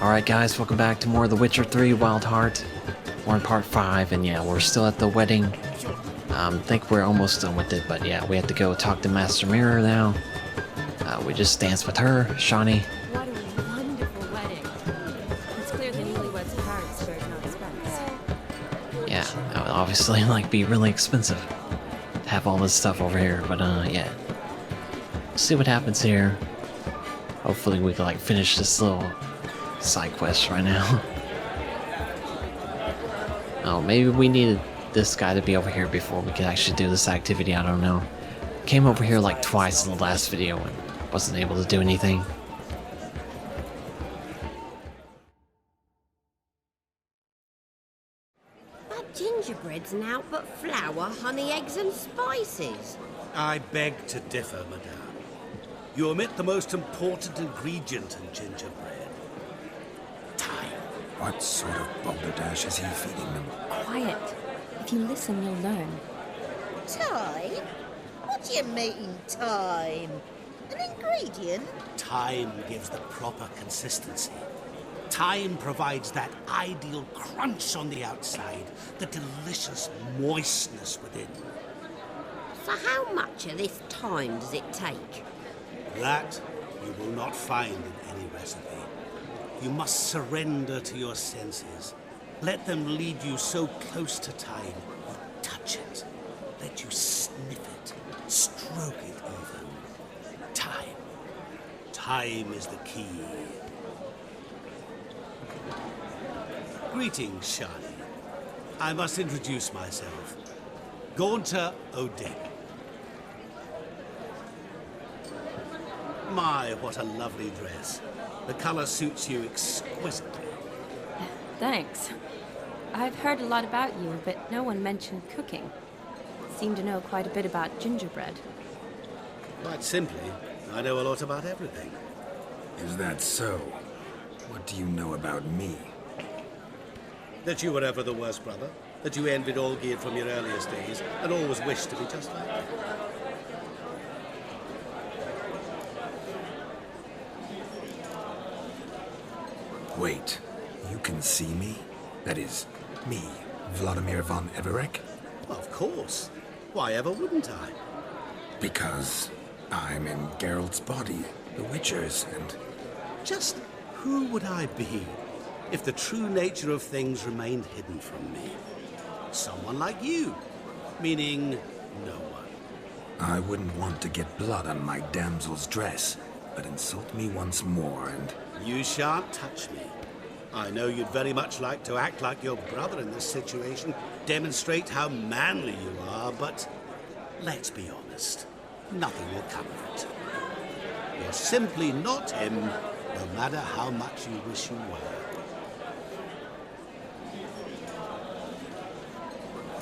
Alright guys, welcome back to more of The Witcher 3 Wild Heart. We're in part 5, and yeah, we're still at the wedding. Think we're almost done with it, but yeah, we have to go talk to Master Mirror now. We just danced with her, Shani. What a wonderful wedding. It's clear the newlyweds' parents spared no expense. Yeah, that would obviously be really expensive to have all this stuff over here, but yeah. See what happens here. Hopefully we can finish this little side quest right now. Oh, maybe we needed this guy to be over here before we could actually do this activity, I don't know. Came over here twice in the last video and wasn't able to do anything. That gingerbread's naught but flour, honey, eggs and spices. I beg to differ, madame. You omit the most important ingredient in gingerbread. Time. What sort of balderdash is he feeding them? Quiet. If you listen, you'll learn. Time? What do you mean, time? An ingredient? Time gives the proper consistency. Time provides that ideal crunch on the outside, the delicious moistness within. So how much of this time does it take? That you will not find in any recipe. You must surrender to your senses. Let them lead you so close to time, you touch it. Let you sniff it, stroke it even. Time. Time is the key. Greetings, Shani. I must introduce myself. Gaunter O'Dimm. My, what a lovely dress. The color suits you exquisitely. Thanks. I've heard a lot about you, but no one mentioned cooking. Seem to know quite a bit about gingerbread. Quite simply, I know a lot about everything. Is that so? What do you know about me? That you were ever the worst brother, that you envied Olgierd from your earliest days, and always wished to be just like him. Wait, you can see me? That is, me, Vlodimir von Everec? Of course. Why ever wouldn't I? Because I'm in Geralt's body, the Witcher's, and... Just who would I be if the true nature of things remained hidden from me? Someone like you, meaning no one. I wouldn't want to get blood on my damsel's dress, but insult me once more and... You shan't touch me. I know you'd very much like to act like your brother in this situation, demonstrate how manly you are, but let's be honest, nothing will come of it. You're simply not him, no matter how much you wish you were.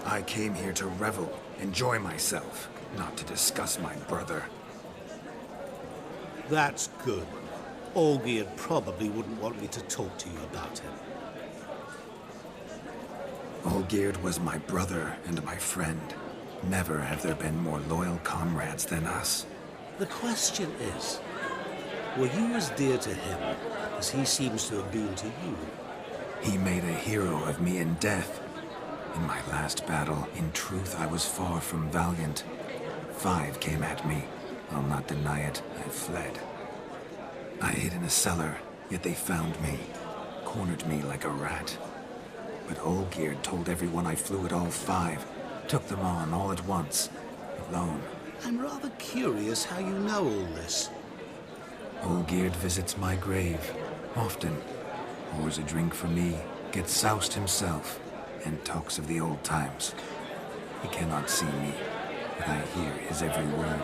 I came here to revel, enjoy myself, not to discuss my brother. That's good. Olgierd probably wouldn't want me to talk to you about him. Olgierd was my brother and my friend. Never have there been more loyal comrades than us. The question is, were you as dear to him as he seems to have been to you? He made a hero of me in death. In my last battle, in truth, I was far from valiant. 5 came at me. I'll not deny it, I fled. I hid in a cellar, yet they found me, cornered me like a rat. But Olgierd told everyone I flew at all 5, took them on all at once, alone. I'm rather curious how you know all this. Olgierd visits my grave, often, pours a drink for me, gets soused himself, and talks of the old times. He cannot see me, but I hear his every word.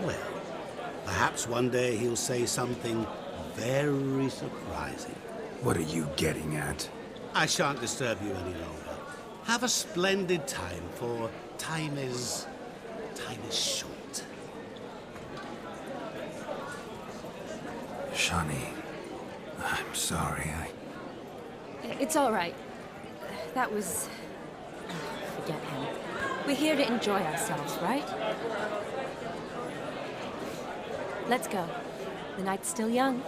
Well, perhaps one day he'll say something very surprising. What are you getting at? I shan't disturb you any longer. Have a splendid time, for time is short. Shani, I'm sorry, It's all right. That was... forget him. We're here to enjoy ourselves, right? Let's go. The night's still young.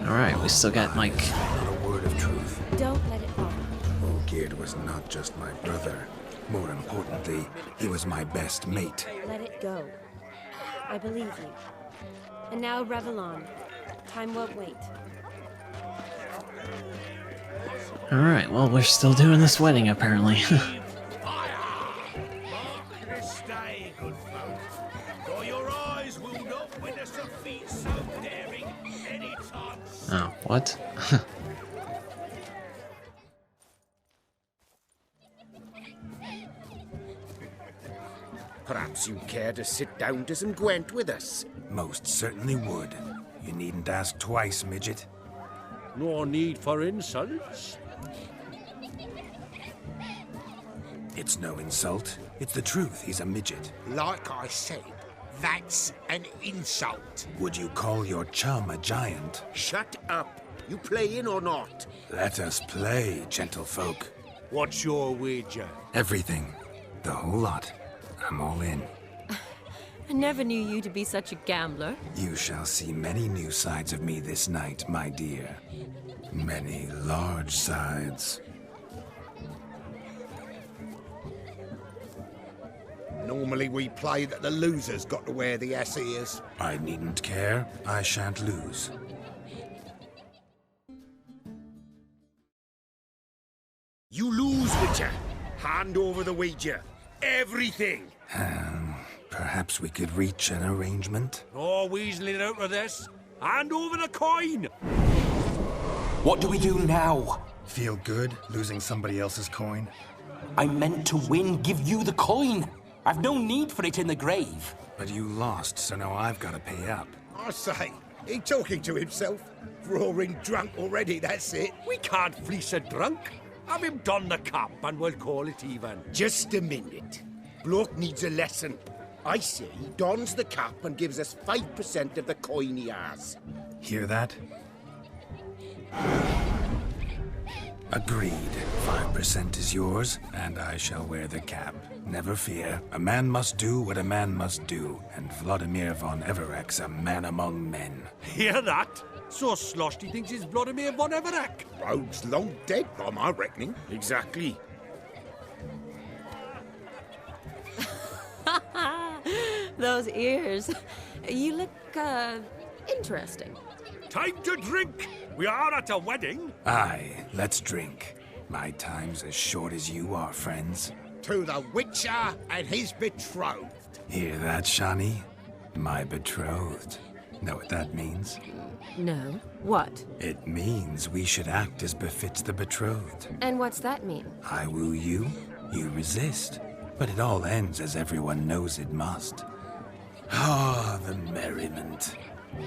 Alright, we still got like... Not a word of truth. Don't let it bother you. Olgierd was not just my brother. More importantly, he was my best mate. Let it go. I believe you. And now revel on. Time won't wait. Alright, well, we're still doing this wedding, apparently. This day, good folk, for your eyes will not witness a feat so daring any time. Oh, what? Perhaps you'd care to sit down to some Gwent with us? Most certainly would. You needn't ask twice, midget. No need for insults. It's no insult. It's the truth. He's a midget. Like I said, that's an insult. Would you call your chum a giant? Shut up. You playing or not? Let us play, gentlefolk. What's your wager? Everything. The whole lot. I'm all in. I never knew you to be such a gambler. You shall see many new sides of me this night, my dear. Many large sides. Normally we play that the loser's got to wear the ass ears. I needn't care. I shan't lose. You lose, Witcher. Hand over the wager. Everything. Perhaps we could reach an arrangement? No weaseling out of this. Hand over the coin! What do we do now? Feel good losing somebody else's coin? I meant to win, give you the coin. I've no need for it in the grave. But you lost, so now I've got to pay up. I say, he talking to himself. Roaring drunk already, that's it. We can't fleece a drunk. Have him don the cap and we'll call it even. Just a minute. Bloke needs a lesson. I say he dons the cap and gives us 5% of the coin he has. Hear that? Agreed. 5% is yours, and I shall wear the cap. Never fear. A man must do what a man must do, and Vlodimir von Everec's a man among men. Hear that? So sloshed he thinks he's Vlodimir von Everec. Rogue's long dead, by my reckoning. Exactly. Those ears. You look, interesting. Time to drink. We are at a wedding. Aye, let's drink. My time's as short as you are, friends. To the Witcher and his betrothed. Hear that, Shani? My betrothed. Know what that means? No. What? It means we should act as befits the betrothed. And what's that mean? I woo you, you resist. But it all ends as everyone knows it must. Ah, the merriment.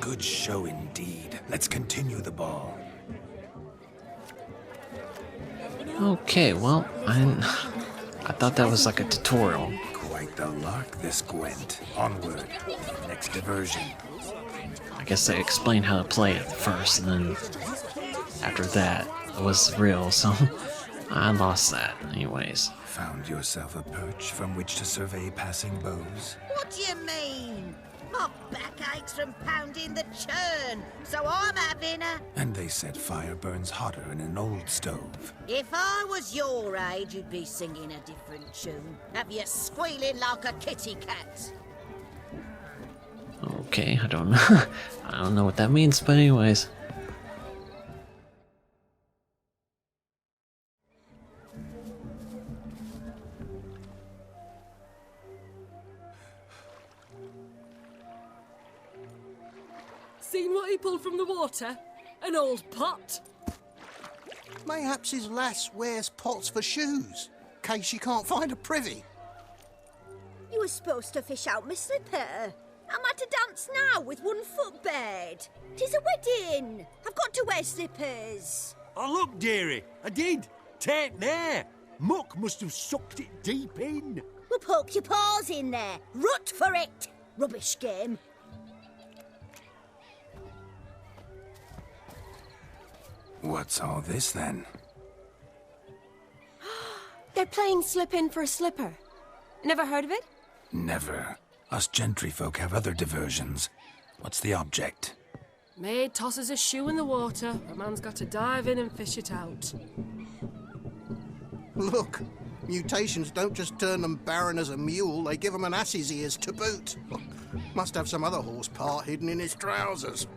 Good show indeed. Let's continue the ball. Okay, well, I thought that was like a tutorial. Quite the lark, this Gwent. Onward. Next diversion. I guess they explained how to play it first, and then after that, it was real, so I lost that anyways. Found yourself a perch from which to survey passing bows? What do you mean? My back aches from pounding the churn, so I'm having a... And they said fire burns hotter in an old stove. If I was your age, you'd be singing a different tune. Have you squealing like a kitty cat? Okay, I don't know. I don't know what that means, but anyways. Seen what he pulled from the water? An old pot. Mayhaps his lass wears pots for shoes, case she can't find a privy. You were supposed to fish out my slipper. I'm at a dance now with 1 foot bared. 'Tis a wedding. I've got to wear slippers. Oh, look, dearie. I did. Take there. Muck must have sucked it deep in. Well, poke your paws in there. Rut for it. Rubbish game. What's all this then? They're playing slip in for a slipper. Never heard of it? Never. Us gentry folk have other diversions. What's the object? Maid tosses a shoe in the water. A man's got to dive in and fish it out. Look, mutations don't just turn them barren as a mule, they give them an ass's ears to boot. Must have some other horse part hidden in his trousers.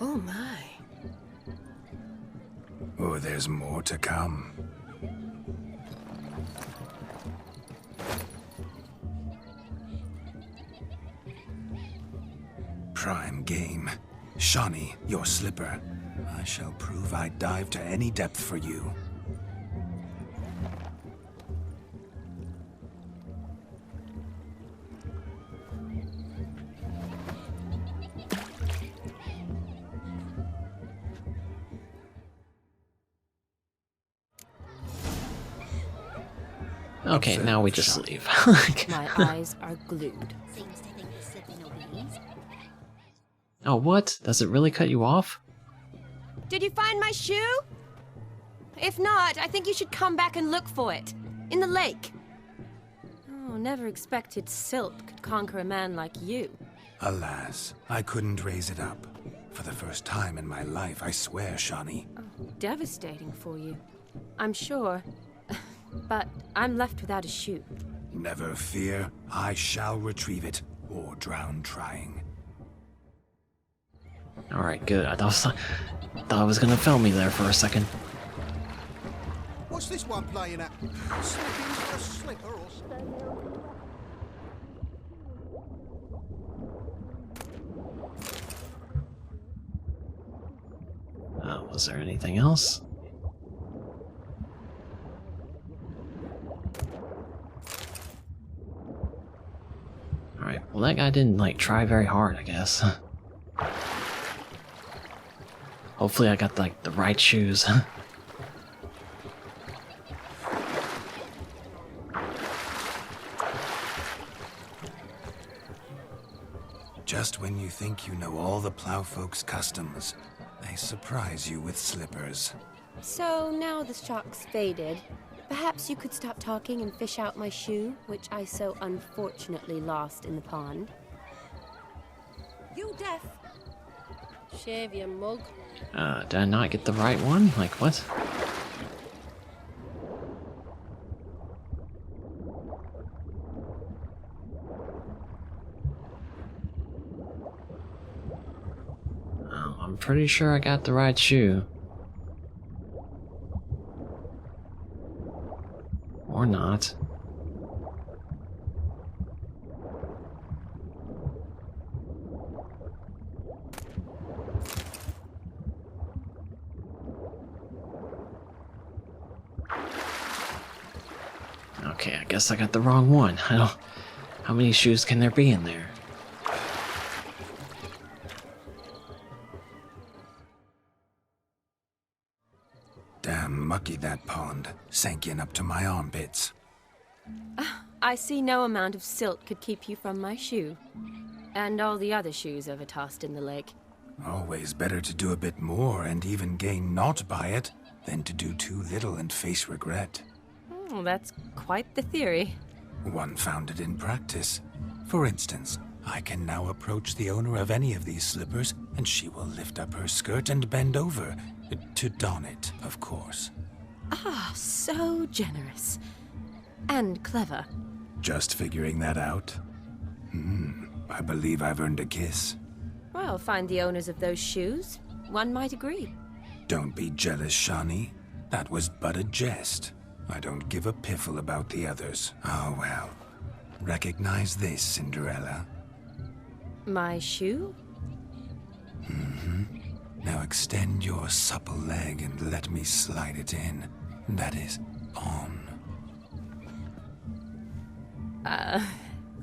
Oh my. Oh, there's more to come. Prime game. Shawnee, your slipper. I shall prove I'd dive to any depth for you. Okay, now we just leave. My eyes are glued. Seems to think the slipping will be easy. Oh, what? Does it really cut you off? Did you find my shoe? If not, I think you should come back and look for it. In the lake. Oh, never expected silt could conquer a man like you. Alas, I couldn't raise it up. For the first time in my life, I swear, Shawnee. Oh, devastating for you, I'm sure. But I'm left without a shoe. Never fear, I shall retrieve it, or drown trying. Alright, good. I thought it was gonna film me there for a second. What's this one playing at? Slipping into a slipper or standing over? Was there anything else? Alright, well that guy didn't, like, try very hard, I guess. Hopefully I got, like, the right shoes. Just when you think you know all the plowfolk's customs, they surprise you with slippers. So now the shock's faded. Perhaps you could stop talking and fish out my shoe, which I so unfortunately lost in the pond. You deaf? Shave your mug. Did I not get the right one? Like, what? Oh, I'm pretty sure I got the right shoe. Or not. Okay, I guess I got the wrong one. I don't... How many shoes can there be in there? Damn mucky that pond. Sank in up to my armpits. I see no amount of silt could keep you from my shoe. And all the other shoes ever tossed in the lake. Always better to do a bit more and even gain naught by it than to do too little and face regret. Oh, that's quite the theory. One founded in practice. For instance, I can now approach the owner of any of these slippers, and she will lift up her skirt and bend over, to don it, of course. Ah, so generous. And clever. Just figuring that out? I believe I've earned a kiss. Well, find the owners of those shoes. One might agree. Don't be jealous, Shawnee. That was but a jest. I don't give a piffle about the others. Oh well. Recognize this, Cinderella. My shoe? Now extend your supple leg and let me slide it in. That is, on.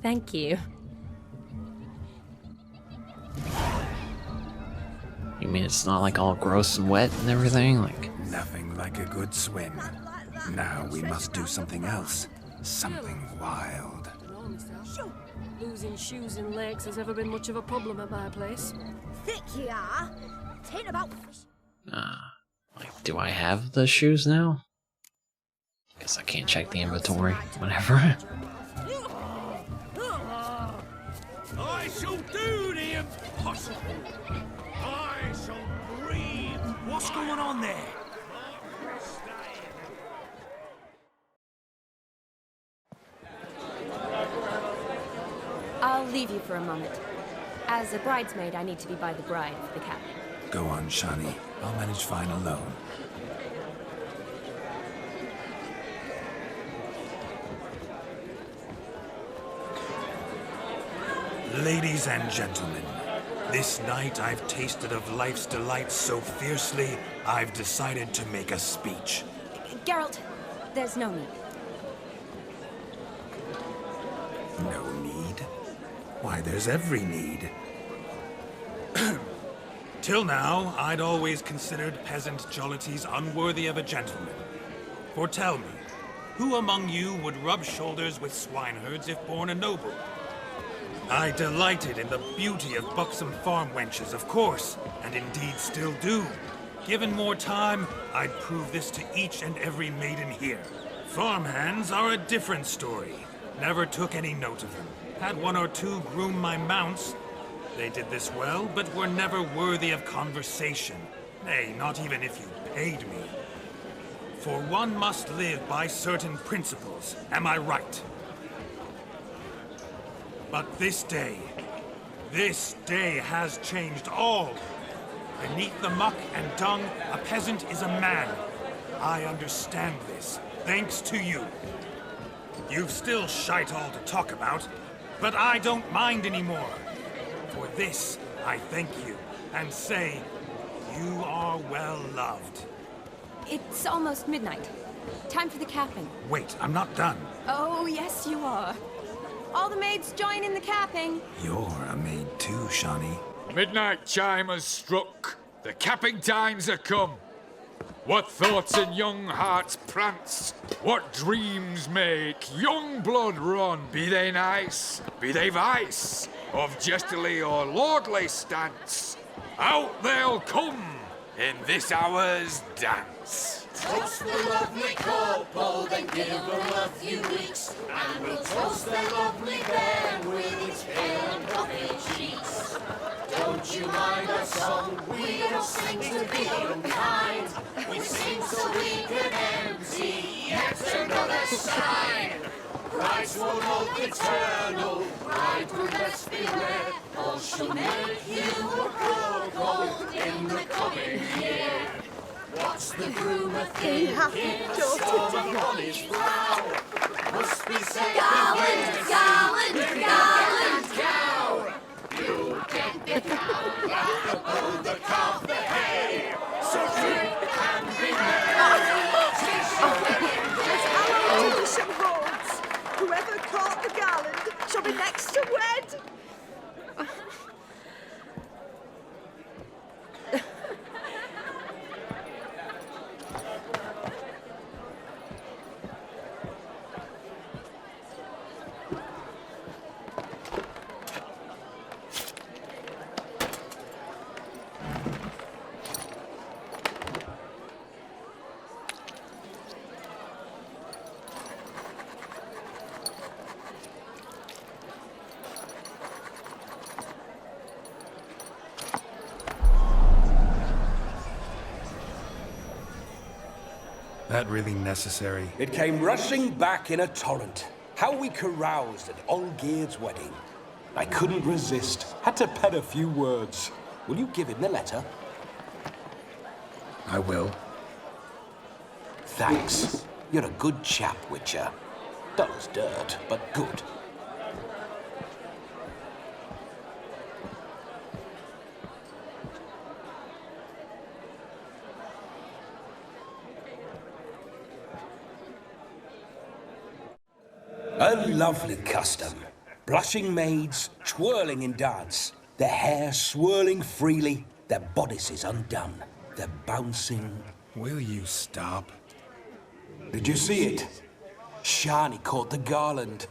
Thank you. You mean it's not like all gross and wet and everything? Like, Nothing like a good swim. Now we must do something else. Something wild. No, mister. Losing shoes in lakes has ever been much of a problem at my place. Thick you are. Tain't about fish. Like, do I have the shoes now? Guess I can't check the inventory. Whatever. I shall do the impossible. I shall breathe. What's going on there? I'll leave you for a moment. As a bridesmaid, I need to be by the bride for the cabin. Go on, Shani. I'll manage fine alone. Ladies and gentlemen, this night I've tasted of life's delights so fiercely, I've decided to make a speech. Geralt, there's no need. No need? Why, there's every need. Till now, I'd always considered peasant jollities unworthy of a gentleman. For tell me, who among you would rub shoulders with swineherds if born a noble? I delighted in the beauty of buxom farm wenches, of course, and indeed still do. Given more time, I'd prove this to each and every maiden here. Farmhands are a different story. Never took any note of them. Had one or two groom my mounts. They did this well, but were never worthy of conversation. Nay, not even if you paid me. For one must live by certain principles, am I right? But this day has changed all. Beneath the muck and dung, a peasant is a man. I understand this, thanks to you. You've still shite all to talk about, but I don't mind anymore. For this, I thank you, and say, you are well loved. It's almost midnight. Time for the capping. Wait, I'm not done. Oh, yes, you are. All the maids join in the capping. You're a maid too, Shani. Midnight chime has struck. The capping times are come. What thoughts in young hearts prance? What dreams make young blood run? Be they nice, be they vice, of jestily or lordly stance, out they'll come in this hour's dance. Toast the lovely couple, then give them a few weeks, and we'll toast their lovely bed with its pale and puffy cheeks. Don't you mind our song? We don't sing to be unkind. We sing so we can empty yet another sign. Brides will hope eternal, bride will best beware, or she'll make you a cuckold in the coming year. What's the groom a thinking? Storm upon his brow. Must be said, Garland, Garland, Garland, cow. You get the cow, oh, the calf, the hay. So drink and be merry. Tradition holds. Whoever caught the garland shall be next to wed. That really necessary? It came rushing back in a torrent. How we caroused at Olgierd's wedding. I couldn't resist. Had to pen a few words. Will you give him the letter? I will. Thanks. You're a good chap, Witcher. Dull as dirt, but good. A lovely custom. Blushing maids, twirling in dance, their hair swirling freely, their bodices undone, their bouncing... Will you stop? Did you see it? Shani caught the garland.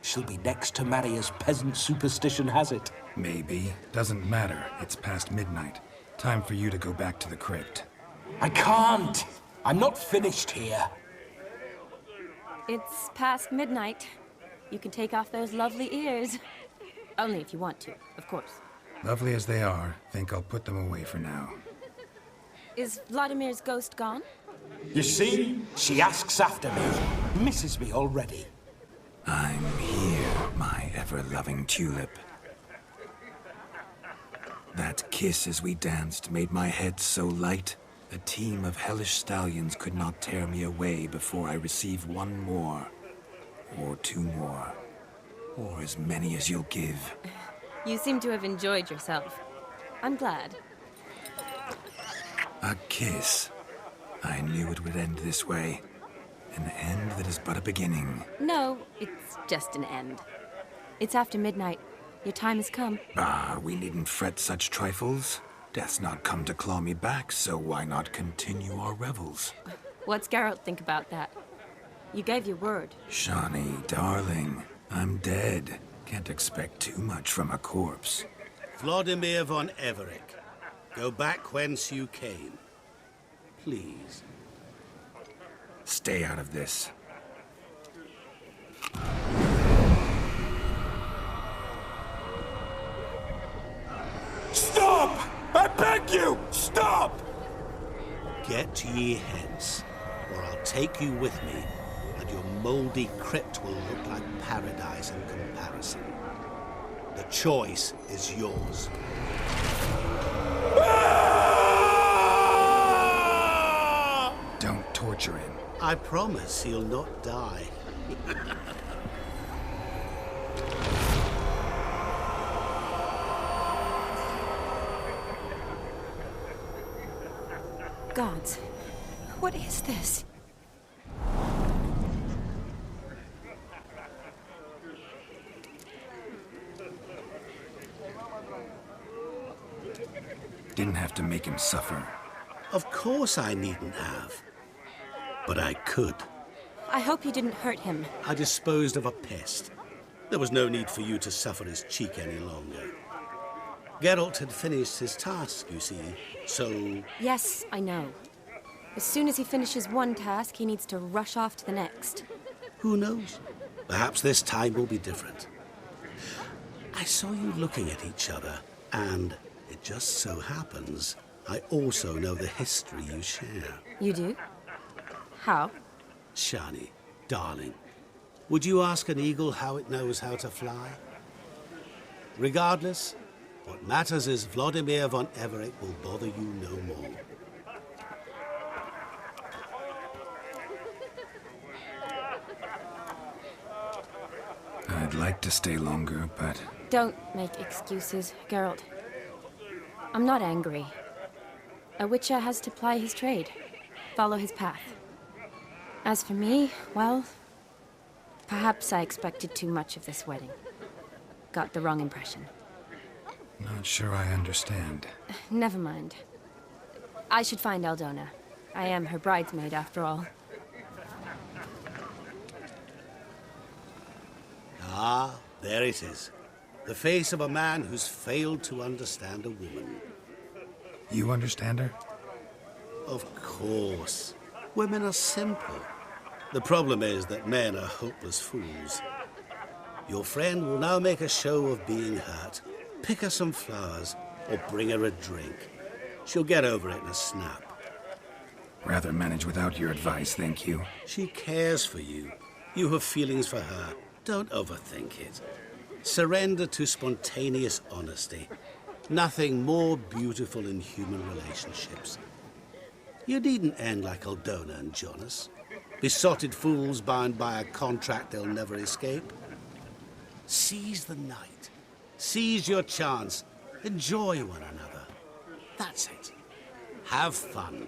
She'll be next to marry as peasant superstition has it. Maybe. Doesn't matter. It's past midnight. Time for you to go back to the crypt. I can't. I'm not finished here. It's past midnight. You can take off those lovely ears. Only if you want to, of course. Lovely as they are, think I'll put them away for now. Is Vlodimir's ghost gone? You see? She asks after me. Misses me already. I'm here, my ever-loving tulip. That kiss as we danced made my head so light, a team of hellish stallions could not tear me away before I receive one more. Or two more. Or as many as you'll give. You seem to have enjoyed yourself. I'm glad. A kiss. I knew it would end this way. An end that is but a beginning. No, it's just an end. It's after midnight. Your time has come. Ah, we needn't fret such trifles. Death's not come to claw me back, so why not continue our revels? What's Geralt think about that? You gave your word. Shawnee, darling, I'm dead. Can't expect too much from a corpse. Vlodimir von Everec, go back whence you came. Please. Stay out of this. Stop! I beg you! Stop! Get ye hence, or I'll take you with me, and your mouldy crypt will look like paradise in comparison. The choice is yours. Don't torture him. I promise he'll not die. Gods, what is this? Didn't have to make him suffer. Of course I needn't have. But I could. I hope you didn't hurt him. I disposed of a pest. There was no need for you to suffer his cheek any longer. Geralt had finished his task, you see, so... Yes, I know. As soon as he finishes one task, he needs to rush off to the next. Who knows? Perhaps this time will be different. I saw you looking at each other, and it just so happens I also know the history you share. You do? How? Shani, darling, would you ask an eagle how it knows how to fly? Regardless, what matters is Vlodimir von Everec will bother you no more. I'd like to stay longer, but... Don't make excuses, Geralt. I'm not angry. A witcher has to ply his trade, follow his path. As for me, well, perhaps I expected too much of this wedding. Got the wrong impression. Not sure I understand. Never mind. I should find Aldona. I am her bridesmaid, after all. Ah, there it is. The face of a man who's failed to understand a woman. You understand her? Of course. Women are simple. The problem is that men are hopeless fools. Your friend will now make a show of being hurt, pick her some flowers, or bring her a drink. She'll get over it in a snap. Rather manage without your advice, thank you. She cares for you. You have feelings for her. Don't overthink it. Surrender to spontaneous honesty. Nothing more beautiful in human relationships. You needn't end like Aldona and Jonas. Besotted fools bound by a contract they'll never escape. Seize the night. Seize your chance. Enjoy one another. That's it. Have fun.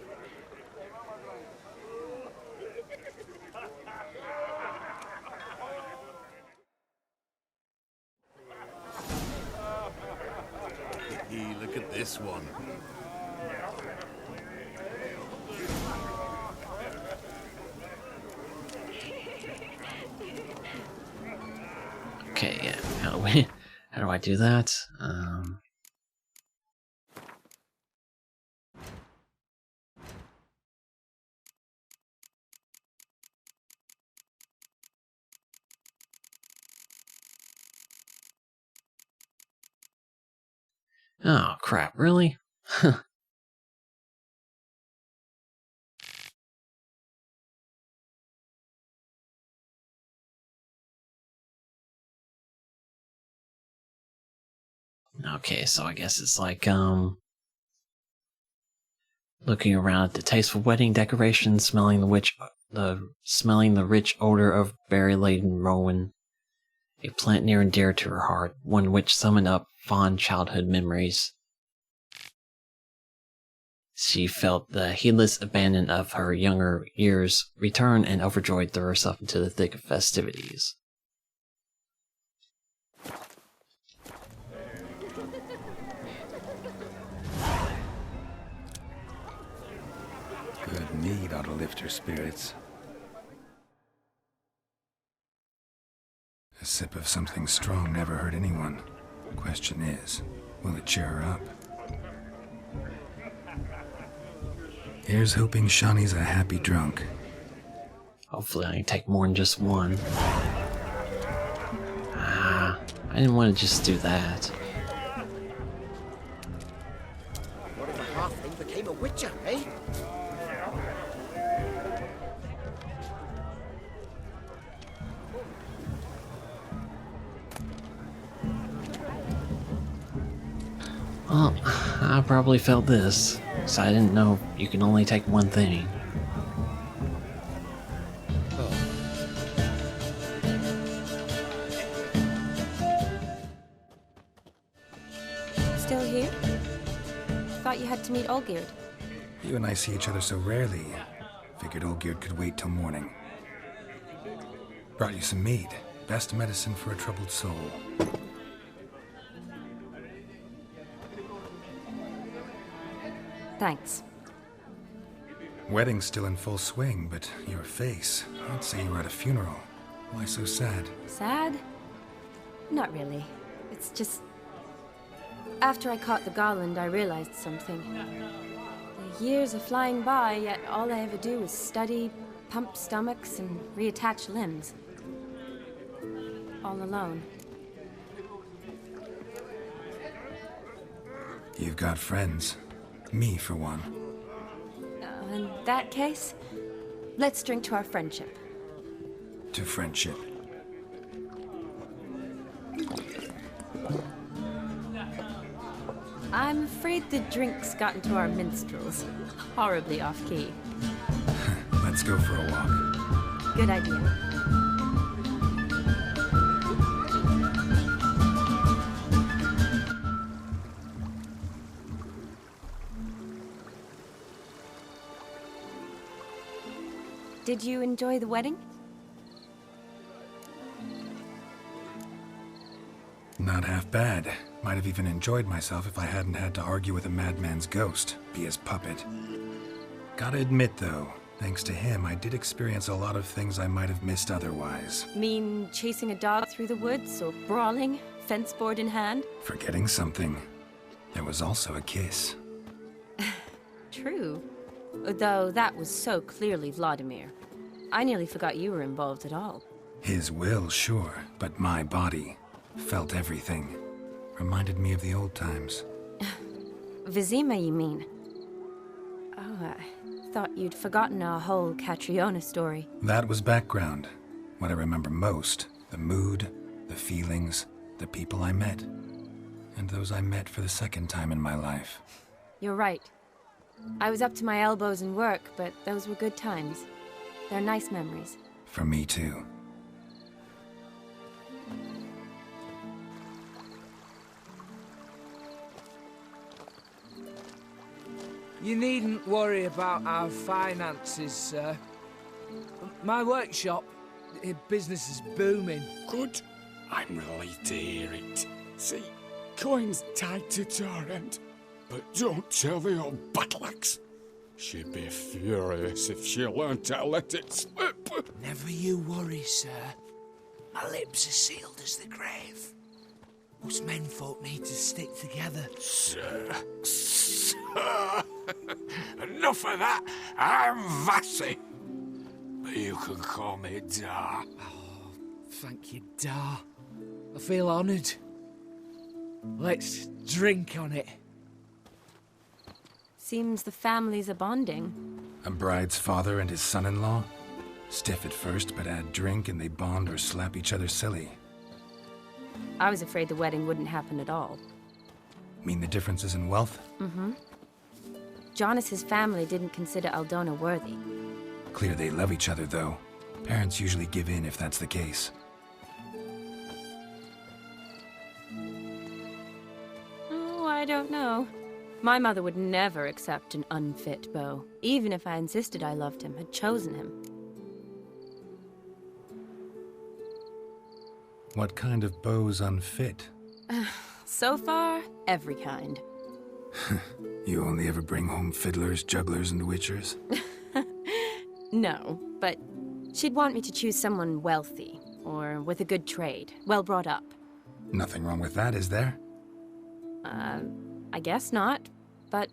Look at this one. Okay, yeah. How do I do that? Oh, crap, really? Okay, so I guess it's like, looking around at the tasteful wedding decorations, smelling the rich odor of berry-laden rowan, a plant near and dear to her heart, one which summoned up fond childhood memories. She felt the heedless abandon of her younger years return and overjoyed threw herself into the thick of festivities. Good mead ought to lift her spirits. A sip of something strong never hurt anyone. Question is, will it cheer her up? Here's hoping Shawnee's a happy drunk. Hopefully I can take more than just one. I didn't want to just do that. What if a halfling became a witcher, eh? Well, I probably felt this, so I didn't know you can only take one thing. Still here? Thought you had to meet Olgierd. You and I see each other so rarely. Figured Olgierd could wait till morning. Brought you some mead. Best medicine for a troubled soul. Thanks. Wedding's still in full swing, but your face, I'd say you were at a funeral. Why so sad? Sad? Not really. It's just... After I caught the garland, I realized something. The years are flying by, yet all I ever do is study, pump stomachs, and reattach limbs. All alone. You've got friends. Me, for one. In that case, let's drink to our friendship. To friendship. I'm afraid the drinks got into our minstrels. Horribly off-key. Let's go for a walk. Good idea. Did you enjoy the wedding? Not half bad. Might have even enjoyed myself if I hadn't had to argue with a madman's ghost, be his puppet. Gotta admit, though, thanks to him, I did experience a lot of things I might have missed otherwise. Mean chasing a dog through the woods, or brawling, fence board in hand? Forgetting something. There was also a kiss. True. Though that was so clearly Vlodimir. I nearly forgot you were involved at all. His will, sure, but my body felt everything. Reminded me of the old times. Vizima, you mean? Oh, I thought you'd forgotten our whole Catriona story. That was background. What I remember most, the mood, the feelings, the people I met. And those I met for the second time in my life. You're right. I was up to my elbows in work, but those were good times. They're nice memories. For me, too. You needn't worry about our finances, sir. My workshop, business is booming. Good. I'm relieved to hear it. See, coin's tied to Torrent, but don't tell the old battle-axe. She'd be furious if she learned to let it slip. Never you worry, sir. My lips are sealed as the grave. Us menfolk need to stick together. Sir. Enough of that. I'm Vassy. But you can call me Dar. Oh, thank you, Dar. I feel honoured. Let's drink on it. Seems the families are bonding. A bride's father and his son-in-law? Stiff at first, but add drink and they bond or slap each other silly. I was afraid the wedding wouldn't happen at all. Mean the differences in wealth? Mm-hmm. Jonas's family didn't consider Aldona worthy. Clear they love each other, though. Parents usually give in if that's the case. Oh, I don't know. My mother would never accept an unfit beau, even if I insisted I loved him, had chosen him. What kind of beau's unfit? So far, every kind. You only ever bring home fiddlers, jugglers, and witchers? No, but she'd want me to choose someone wealthy, or with a good trade, well brought up. Nothing wrong with that, is there? I guess not, but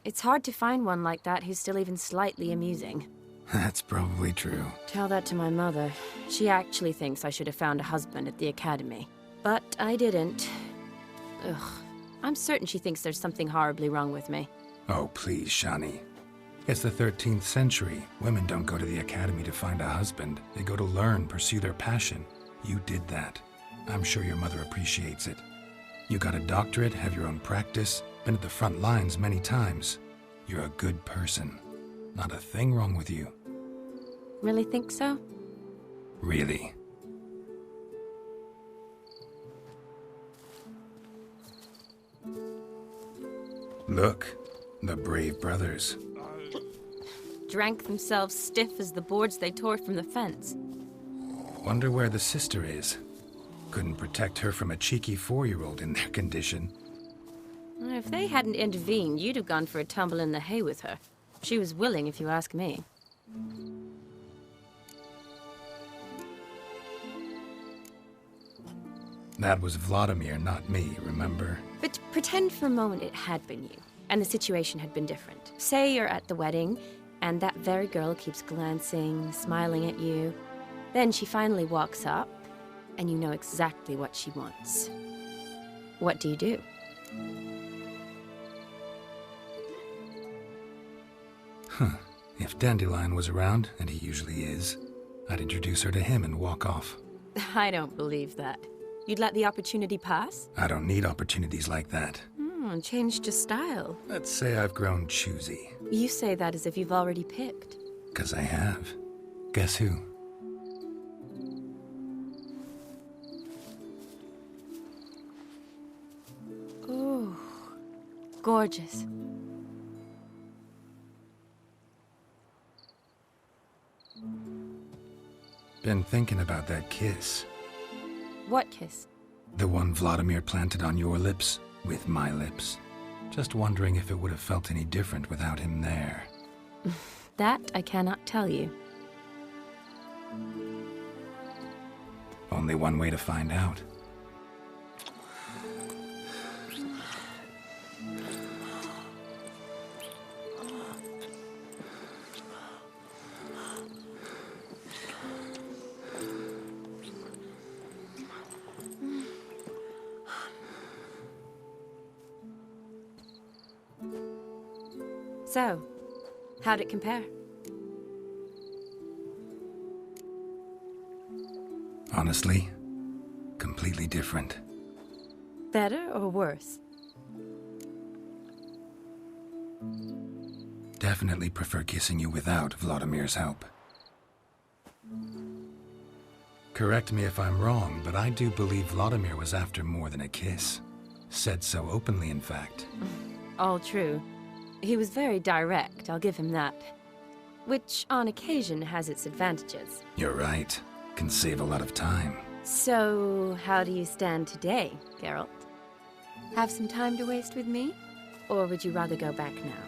it's hard to find one like that who's still even slightly amusing. That's probably true. Tell that to my mother. She actually thinks I should have found a husband at the academy. But I didn't. Ugh. I'm certain she thinks there's something horribly wrong with me. Oh, please, Shani. It's the 13th century. Women don't go to the academy to find a husband. They go to learn, pursue their passion. You did that. I'm sure your mother appreciates it. You got a doctorate, have your own practice, been at the front lines many times. You're a good person. Not a thing wrong with you. Really think so? Really. Look, the brave brothers. Drank themselves stiff as the boards they tore from the fence. Wonder where the sister is. Couldn't protect her from a cheeky 4-year-old in their condition. If they hadn't intervened, you'd have gone for a tumble in the hay with her. She was willing, if you ask me. That was Vlodimir, not me, remember? But pretend for a moment it had been you, and the situation had been different. Say you're at the wedding, and that very girl keeps glancing, smiling at you. Then she finally walks up, and you know exactly what she wants. What do you do? Huh. If Dandelion was around, and he usually is, I'd introduce her to him and walk off. I don't believe that. You'd let the opportunity pass? I don't need opportunities like that. Changed your style. Let's say I've grown choosy. You say that as if you've already picked. 'Cause I have. Guess who? Ooh, gorgeous. Been thinking about that kiss. What kiss? The one Vlodimir planted on your lips, with my lips. Just wondering if it would have felt any different without him there. That I cannot tell you. Only one way to find out. So, how'd it compare? Honestly, completely different. Better or worse? Definitely prefer kissing you without Vlodimir's help. Correct me if I'm wrong, but I do believe Vlodimir was after more than a kiss. Said so openly, in fact. All true. He was very direct, I'll give him that. Which, on occasion, has its advantages. You're right. Can save a lot of time. So, how do you stand today, Geralt? Have some time to waste with me? Or would you rather go back now?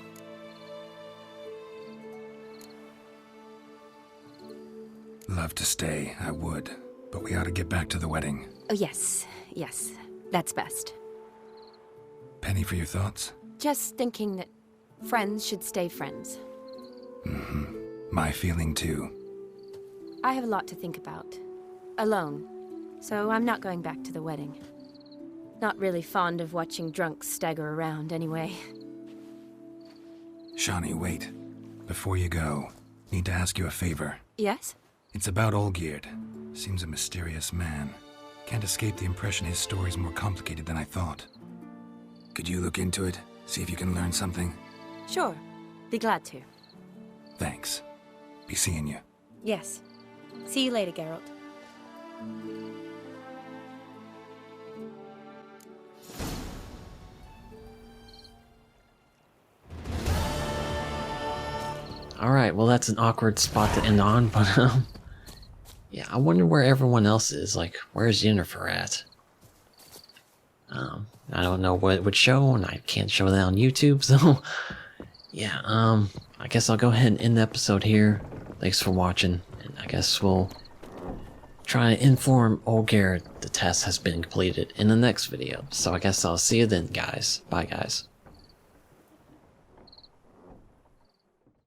Love to stay, I would. But we ought to get back to the wedding. Oh, yes. That's best. Penny for your thoughts? Just thinking that friends should stay friends. Mm-hmm. My feeling too. I have a lot to think about. Alone. So I'm not going back to the wedding. Not really fond of watching drunks stagger around, anyway. Shani, wait. Before you go, need to ask you a favor. Yes? It's about Olgierd. Seems a mysterious man. Can't escape the impression his story's more complicated than I thought. Could you look into it? See if you can learn something? Sure. Be glad to. Thanks. Be seeing you. Yes. See you later, Geralt. Alright, well that's an awkward spot to end on, but yeah, I wonder where everyone else is. Like, where's Yennefer at? I don't know what it would show, and I can't show that on YouTube, so yeah, I guess I'll go ahead and end the episode here. Thanks for watching, and I guess we'll try to inform Olgierd the test has been completed in the next video. So I guess I'll see you then, guys. Bye, guys.